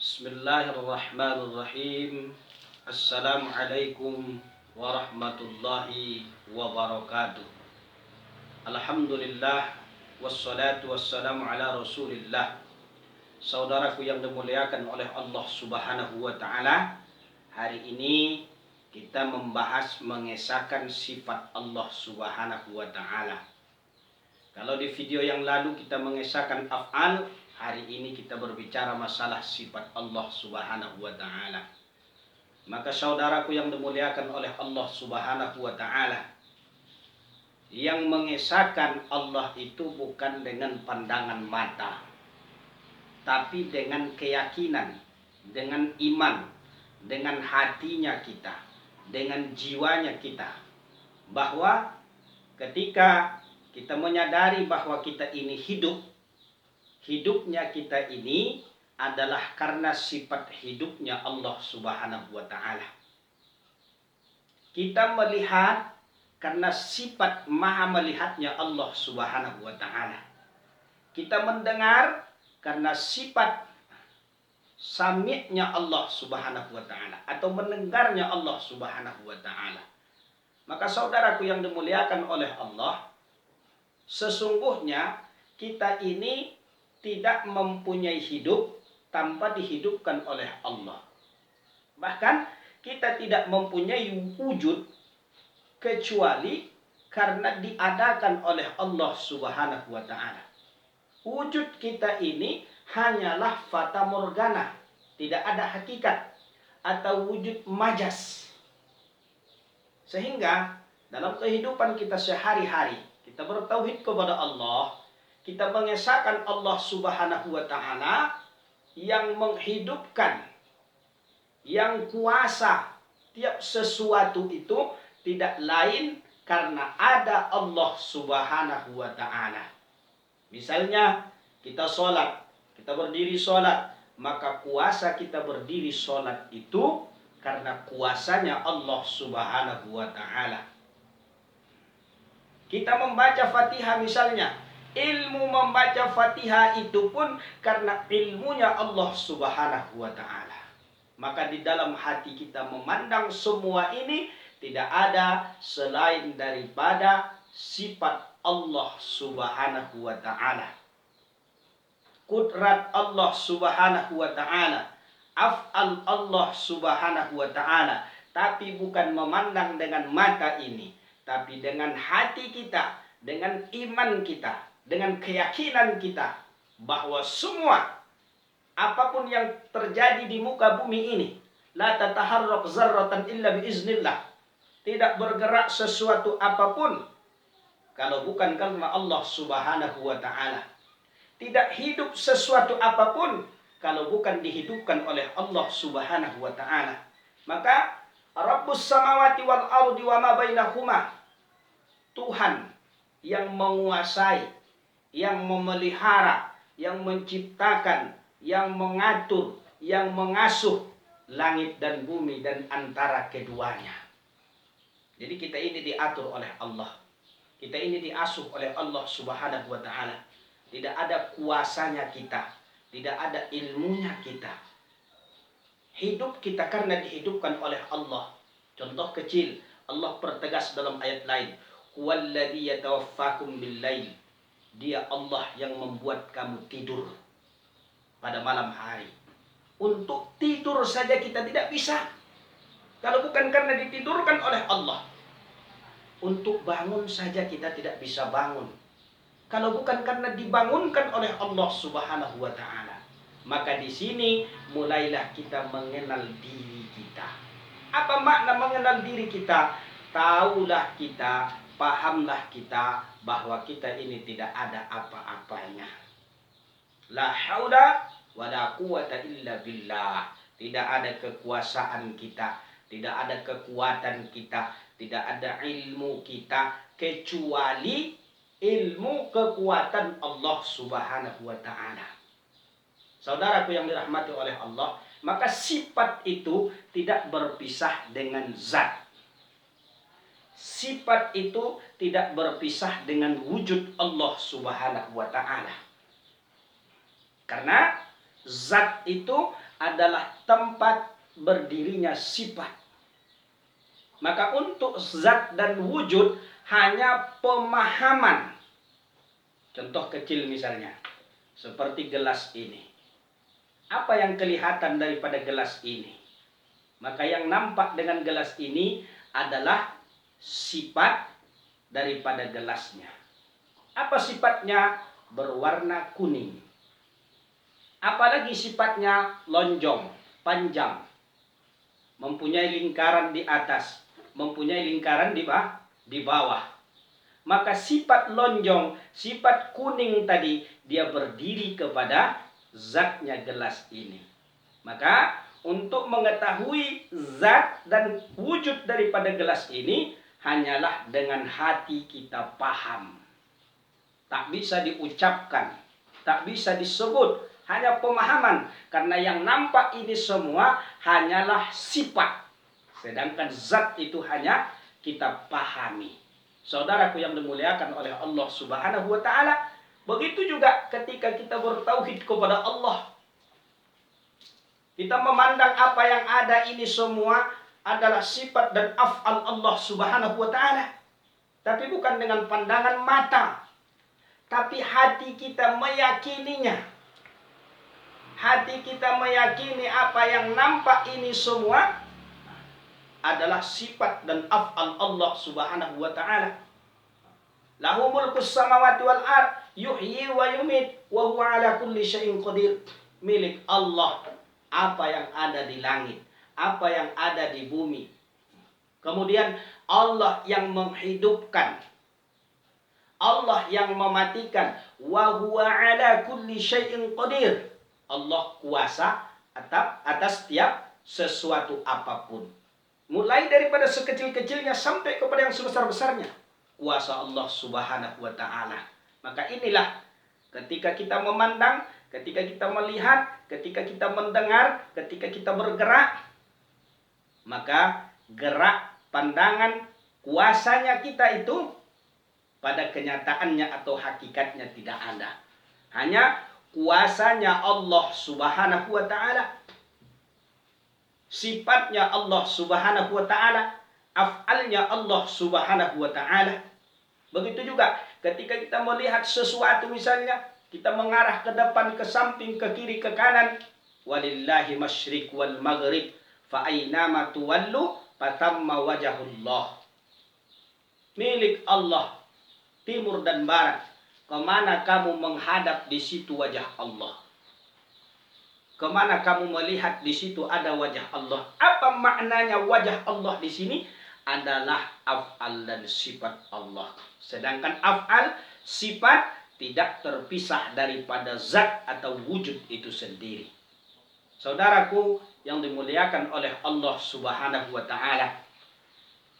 Bismillahirrahmanirrahim. Assalamualaikum warahmatullahi wabarakatuh. Alhamdulillah wassalatu wassalamu ala Rasulillah. Saudaraku yang dimuliakan oleh Allah Subhanahu wa taala, hari ini kita membahas mengesahkan sifat Allah Subhanahu wa taala. Kalau di video yang lalu kita mengesahkan af'al, hari ini kita berbicara masalah sifat Allah Subhanahu wa taala. Maka saudaraku yang dimuliakan oleh Allah Subhanahu wa taala, yang mengesahkan Allah itu bukan dengan pandangan mata, tapi dengan keyakinan, dengan iman, dengan hatinya kita, dengan jiwanya kita, bahwa ketika kita menyadari bahwa kita ini hidupnya kita ini adalah karena sifat hidupnya Allah Subhanahu wa taala. Kita melihat karena sifat maha melihatnya Allah Subhanahu wa taala. Kita mendengar karena sifat sami'nya Allah Subhanahu wa taala atau mendengarnya Allah Subhanahu wa taala. Maka saudaraku yang dimuliakan oleh Allah, sesungguhnya kita ini tidak mempunyai hidup tanpa dihidupkan oleh Allah. Bahkan kita tidak mempunyai wujud kecuali karena diadakan oleh Allah Subhanahu wa taala. Wujud kita ini hanyalah fata morgana, tidak ada hakikat atau wujud majas. Sehingga dalam kehidupan kita sehari-hari, kita bertauhid kepada Allah, kita mengesahkan Allah Subhanahu wa taala yang menghidupkan, yang kuasa tiap sesuatu itu tidak lain karena ada Allah Subhanahu wa taala. Misalnya kita sholat, kita berdiri sholat, maka kuasa kita berdiri sholat itu karena kuasanya Allah Subhanahu wa taala. Kita membaca Fatihah misalnya, ilmu membaca Fatihah itu pun karena ilmunya Allah Subhanahu wa taala. Maka di dalam hati kita memandang semua ini tidak ada selain daripada sifat Allah Subhanahu wa taala. Kudrat Allah Subhanahu wa taala, af'al Allah Subhanahu wa taala, tapi bukan memandang dengan mata ini, tapi dengan hati kita, dengan iman kita, dengan keyakinan kita bahwa semua apapun yang terjadi di muka bumi ini, la tataharrak zarratan illa biiznillah, tidak bergerak sesuatu apapun kalau bukan karena Allah Subhanahu wa taala. Tidak hidup sesuatu apapun kalau bukan dihidupkan oleh Allah Subhanahu wa taala. Maka Rabbus samawati wal ardi wa ma bainahuma, Tuhan yang menguasai, yang memelihara, yang menciptakan, yang mengatur, yang mengasuh langit dan bumi dan antara keduanya. Jadi kita ini diatur oleh Allah. Kita ini diasuh oleh Allah Subhanahu wa taala. Tidak ada kuasanya kita, tidak ada ilmunya kita. Hidup kita karena dihidupkan oleh Allah. Contoh kecil, Allah pertegas dalam ayat lain, "Huwallazi yatawaffakum bil-lail." Dia Allah yang membuat kamu tidur pada malam hari. Untuk tidur saja kita tidak bisa kalau bukan karena ditidurkan oleh Allah. Untuk bangun saja kita tidak bisa bangun kalau bukan karena dibangunkan oleh Allah Subhanahu wa taala. Maka di sini mulailah kita mengenal diri kita. Apa makna mengenal diri kita? Taulah kita, pahamlah kita bahwa kita ini tidak ada apa-apanya. La haula wa la quwata illa billah. Tidak ada kekuasaan kita, tidak ada kekuatan kita, tidak ada ilmu kita kecuali ilmu kekuatan Allah Subhanahu wa taala. Saudaraku yang dirahmati oleh Allah, maka sifat itu tidak berpisah dengan zat. Sifat itu tidak berpisah dengan wujud Allah Subhanahu wa taala. Karena Zat itu adalah tempat berdirinya sifat. Maka untuk zat dan wujud hanya pemahaman. Contoh kecil misalnya, seperti gelas ini. Apa yang kelihatan daripada gelas ini? Maka yang nampak dengan gelas ini adalah sifat daripada gelasnya. Apa sifatnya? Berwarna kuning. Apalagi sifatnya lonjong, panjang. Mempunyai lingkaran di atas, mempunyai lingkaran di bawah. Maka sifat lonjong, sifat kuning tadi, dia berdiri kepada zatnya gelas ini. Maka untuk mengetahui zat dan wujud daripada gelas ini, hanyalah dengan hati kita paham. Tak bisa diucapkan, tak bisa disebut, hanya pemahaman. Karena yang nampak ini semua hanyalah sifat. Sedangkan zat itu hanya kita pahami. Saudaraku yang dimuliakan oleh Allah Subhanahu wa ta'ala, begitu juga ketika kita bertauhid kepada Allah. Kita memandang apa yang ada ini semua adalah sifat dan af'al Allah Subhanahu wa ta'ala. Tapi bukan dengan pandangan mata, tapi hati kita meyakininya. Hati kita meyakini apa yang nampak ini semua adalah sifat dan af'al Allah Subhanahu wa ta'ala. Lahu mulkus samawati wal ard, yuhyi wa yumit, wa huwa ala kulli syai'in qadir. Milik Allah apa yang ada di langit, apa yang ada di bumi. Kemudian Allah yang menghidupkan, Allah yang mematikan, wa huwa ala kulli syai'in qadir. Allah kuasa atas setiap sesuatu apapun. Mulai daripada sekecil-kecilnya sampai kepada yang sebesar-besarnya. Kuasa Allah Subhanahu wa ta'ala. Maka inilah ketika kita memandang, ketika kita melihat, ketika kita mendengar, ketika kita bergerak, maka gerak, pandangan, kuasanya kita itu pada kenyataannya atau hakikatnya tidak ada. Hanya kuasanya Allah Subhanahu wa ta'ala, sifatnya Allah Subhanahu wa ta'ala, af'alnya Allah Subhanahu wa ta'ala. Begitu juga ketika kita melihat sesuatu, misalnya kita mengarah ke depan, ke samping, ke kiri, ke kanan. Walillahi masyriq wal maghrib, fa aynama tuwallu fatamma wajhullah. Milik Allah timur dan barat, kemana kamu menghadap di situ wajah Allah. Kemana kamu melihat di situ ada wajah Allah. Apa maknanya wajah Allah di sini? Adalah af'al dan sifat Allah. Sedangkan af'al, sifat tidak terpisah daripada zat atau wujud itu sendiri. Saudaraku yang dimuliakan oleh Allah Subhanahu wa ta'ala,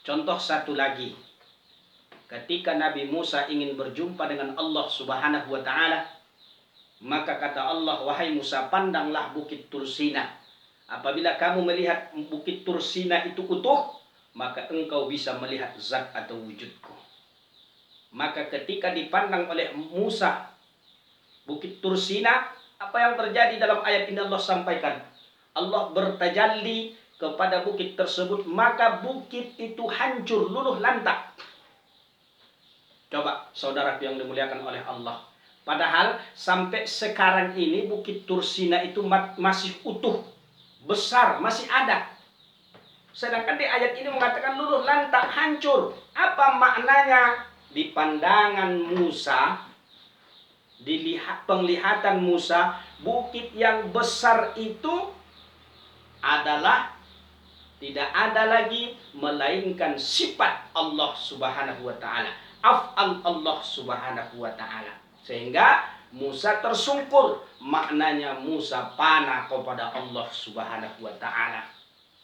contoh satu lagi. Ketika Nabi Musa ingin berjumpa dengan Allah Subhanahu wa ta'ala, maka kata Allah, wahai Musa, pandanglah bukit Tursina. Apabila kamu melihat bukit Tursina itu utuh, maka engkau bisa melihat zat atau wujudku. Maka ketika dipandang oleh Musa bukit Tursina, apa yang terjadi dalam ayat ini Allah sampaikan? Allah bertajalli kepada bukit tersebut, maka bukit itu hancur, luluh lantak. Coba saudara yang dimuliakan oleh Allah. Padahal sampai sekarang ini bukit Tursina itu masih utuh, besar, masih ada. Sedangkan di ayat ini mengatakan luluh lantak, hancur. Apa maknanya? Di pandangan Musa, penglihatan Musa, bukit yang besar itu adalah tidak ada lagi melainkan sifat Allah Subhanahu wa ta'ala, af'al Allah Subhanahu wa ta'ala. Sehingga Musa tersungkur, maknanya Musa panah kepada Allah Subhanahu wa ta'ala.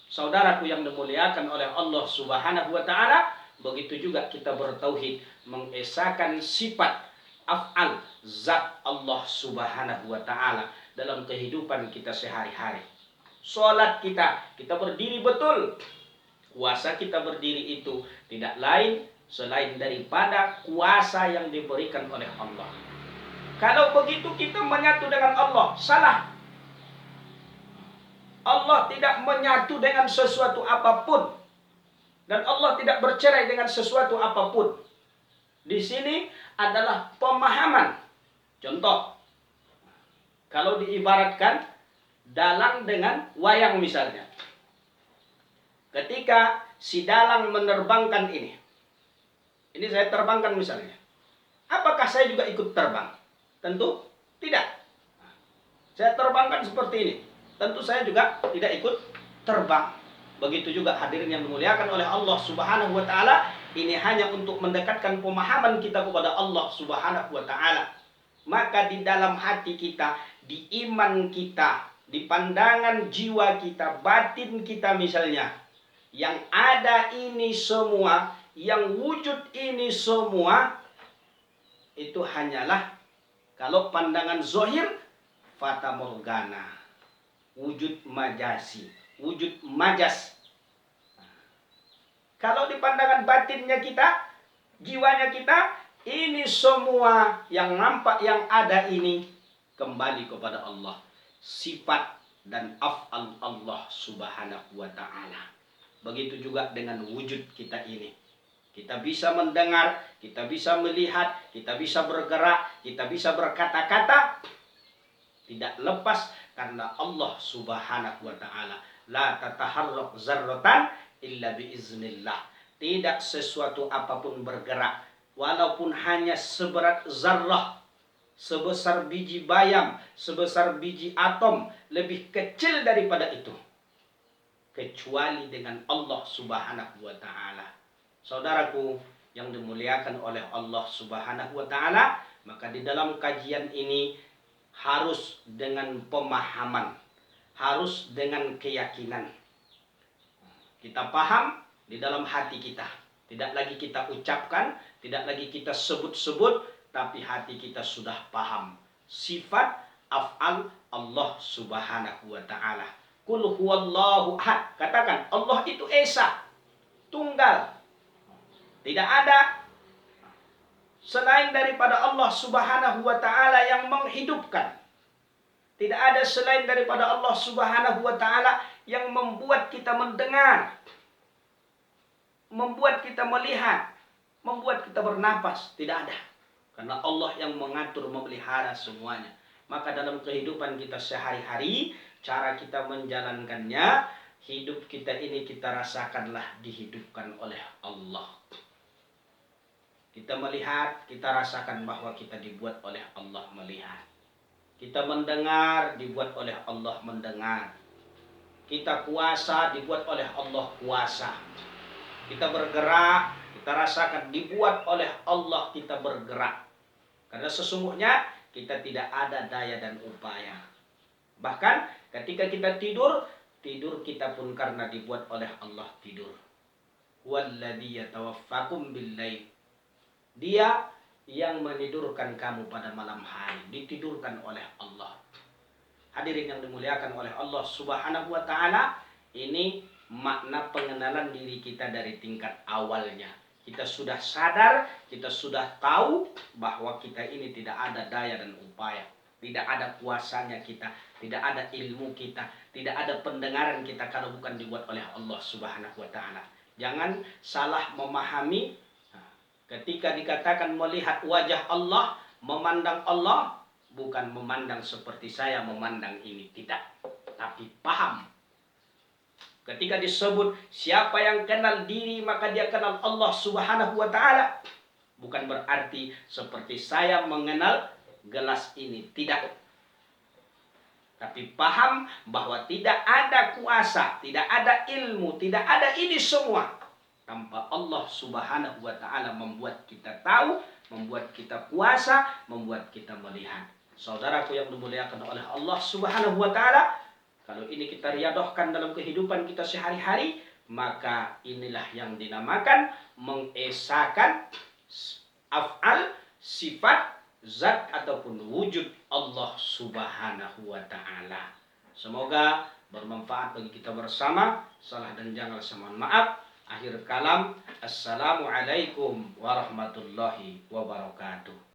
Saudaraku yang dimuliakan oleh Allah Subhanahu wa ta'ala, begitu juga kita bertauhid, mengesahkan sifat af'al zat Allah Subhanahu wa ta'ala dalam kehidupan kita sehari-hari. Salat kita berdiri betul. Kuasa kita berdiri itu tidak lain selain daripada kuasa yang diberikan oleh Allah. Kalau begitu kita menyatu dengan Allah, salah. Allah tidak menyatu dengan sesuatu apapun. Dan Allah tidak bercerai dengan sesuatu apapun. Di sini adalah pemahaman. Contoh, kalau diibaratkan dalang dengan wayang misalnya. Ketika si dalang menerbangkan ini saya terbangkan misalnya. Apakah saya juga ikut terbang? Tentu tidak. Saya terbangkan seperti ini. Tentu saya juga tidak ikut terbang. Begitu juga hadirin yang dimuliakan oleh Allah Subhanahu wa taala, ini hanya untuk mendekatkan pemahaman kita kepada Allah Subhanahu wa taala. Maka di dalam hati kita, di iman kita, di pandangan jiwa kita, batin kita misalnya, yang ada ini semua, yang wujud ini semua, itu hanyalah kalau pandangan zohir fata morgana, wujud majasi, wujud majas. Kalau di pandangan batinnya kita, jiwanya kita, ini semua yang nampak, yang ada ini kembali kepada Allah. Sifat dan af'al Allah Subhanahu wa ta'ala. Begitu juga dengan wujud kita ini. Kita bisa mendengar, kita bisa melihat, kita bisa bergerak, kita bisa berkata-kata. Tidak lepas karena Allah Subhanahu wa ta'ala. La tataharrak zarratan illa biiznillah. Tidak sesuatu apapun bergerak, walaupun hanya seberat zarrah, sebesar biji bayam, sebesar biji atom, lebih kecil daripada itu, kecuali dengan Allah Subhanahu wa ta'ala. Saudaraku yang dimuliakan oleh Allah Subhanahu wa ta'ala, maka di dalam kajian ini harus dengan pemahaman, harus dengan keyakinan. Kita paham di dalam hati kita. Tidak lagi kita ucapkan, tidak lagi kita sebut-sebut, tapi hati kita sudah paham sifat af'al Allah Subhanahu wa ta'ala. Qul huwallahu ahad. Katakan Allah itu esa, tunggal. Tidak ada selain daripada Allah Subhanahu wa ta'ala yang menghidupkan. Tidak ada selain daripada Allah Subhanahu wa ta'ala yang membuat kita mendengar, membuat kita melihat, membuat kita bernapas. Tidak ada. Karena Allah yang mengatur, memelihara semuanya. Maka dalam kehidupan kita sehari-hari, cara kita menjalankannya, hidup kita ini kita rasakanlah dihidupkan oleh Allah. Kita melihat, kita rasakan bahwa kita dibuat oleh Allah melihat. Kita mendengar, dibuat oleh Allah mendengar. Kita kuasa, dibuat oleh Allah kuasa. Kita bergerak, kita rasakan, dibuat oleh Allah kita bergerak. Karena sesungguhnya kita tidak ada daya dan upaya. Bahkan ketika kita tidur, tidur kita pun karena dibuat oleh Allah tidur. Walladzi yatawaffakum bil-lail. Dia yang menidurkan kamu pada malam hari, ditidurkan oleh Allah. Hadirin yang dimuliakan oleh Allah Subhanahu wa ta'ala, ini makna pengenalan diri kita dari tingkat awalnya. Kita sudah sadar, kita sudah tahu bahwa kita ini tidak ada daya dan upaya. Tidak ada kuasanya kita, tidak ada ilmu kita, tidak ada pendengaran kita kalau bukan dibuat oleh Allah Subhanahu wa ta'ala. Jangan salah memahami. Ketika dikatakan melihat wajah Allah, memandang Allah, bukan memandang seperti saya memandang ini, tidak. Tapi paham. Ketika disebut siapa yang kenal diri maka dia kenal Allah Subhanahu wa ta'ala, bukan berarti seperti saya mengenal gelas ini, tidak. Tapi paham bahwa tidak ada kuasa, tidak ada ilmu, tidak ada ini semua tanpa Allah Subhanahu wa ta'ala membuat kita tahu, membuat kita kuasa, membuat kita melihat. Saudaraku yang dimuliakan oleh Allah Subhanahu wa ta'ala, kalau ini kita riadohkan dalam kehidupan kita sehari-hari, maka inilah yang dinamakan mengesakan af'al, sifat, zat ataupun wujud Allah Subhanahu wa ta'ala. Semoga bermanfaat bagi kita bersama. Salah dan jangan mohon maaf. Akhir kalam, assalamualaikum warahmatullahi wabarakatuh.